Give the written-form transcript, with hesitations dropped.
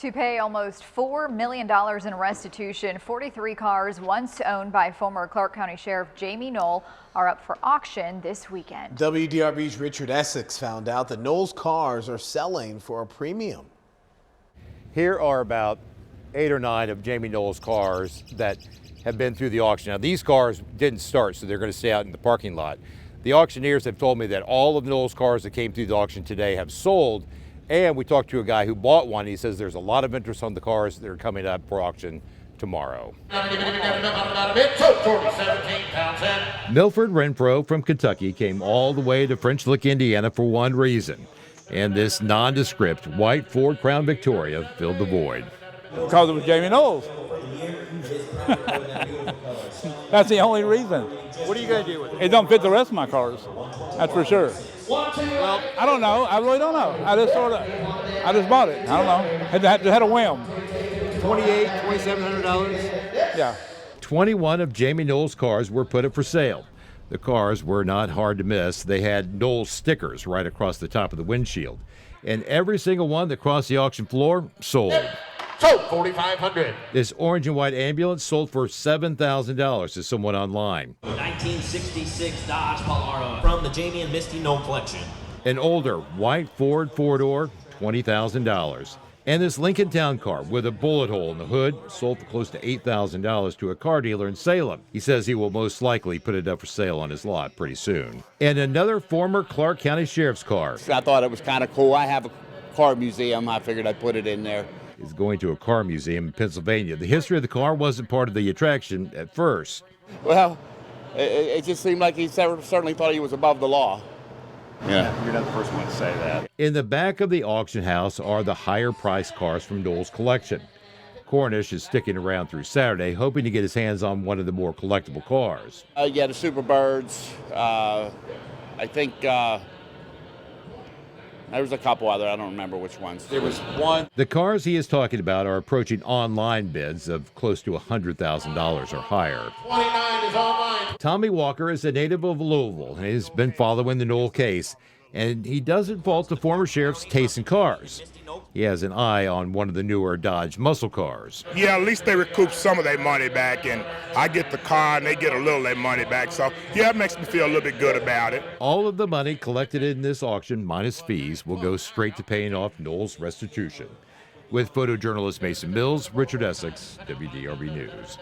To pay almost $4 million in restitution, 43 cars once owned by former Clark County Sheriff Jamey Noel are up for auction this weekend. WDRB's Richard Essex found out that Noel's cars are selling for a premium. Here are about 8 or 9 of Jamey Noel's cars that have been through the auction. Now, these cars didn't start, so they're going to stay out in the parking lot. The auctioneers have told me that all of Noel's cars that came through the auction today have sold. And we talked to a guy who bought one. He says there's a lot of interest on the cars that are coming up for auction tomorrow. Milford Renfro from Kentucky came all the way to French Lick, Indiana for one reason. And this nondescript white Ford Crown Victoria filled the void. Because it was Jamey Noel's. That's the only reason. What are you going to do with it? It don't fit the rest of my cars. That's for sure. Well, I don't know. I really don't know. I just bought it. I don't know. Had a whim. $2,700? Yeah. 21 of Jamey Noel's cars were put up for sale. The cars were not hard to miss. They had Noel stickers right across the top of the windshield. And every single one that crossed the auction floor sold. Sold $4,500. This orange and white ambulance sold for $7,000 to someone online. 1966 Dodge Palaro from the Jamey and Misty Noel collection. An older white Ford four-door, $20,000. And this Lincoln Town car with a bullet hole in the hood sold for close to $8,000 to a car dealer in Salem. He says he will most likely put it up for sale on his lot pretty soon. And another former Clark County Sheriff's car. I thought it was kind of cool. I have a car museum. I figured I'd put it in there. Is going to a car museum in Pennsylvania. The history of the car wasn't part of the attraction at first. Well, it just seemed like he certainly thought he was above the law. Yeah, you're not the first one to say that. In the back of the auction house are the higher priced cars from Noel's collection. Cornish is sticking around through Saturday, hoping to get his hands on one of the more collectible cars. Yeah, the Superbirds. I think there was a couple other. I don't remember which ones. There was one. The cars he is talking about are approaching online bids of close to $100,000 or higher. 29 is online. Tommy Walker is a native of Louisville and has been following the Noel case, and he doesn't fault the former sheriff's taste in cars. He has an eye on one of the newer Dodge muscle cars. Yeah, at least they recoup some of their money back, and I get the car and they get a little of their money back. So, yeah, it makes me feel a little bit good about it. All of the money collected in this auction, minus fees, will go straight to paying off Noel's restitution. With photojournalist Mason Mills, Richard Essex, WDRB News.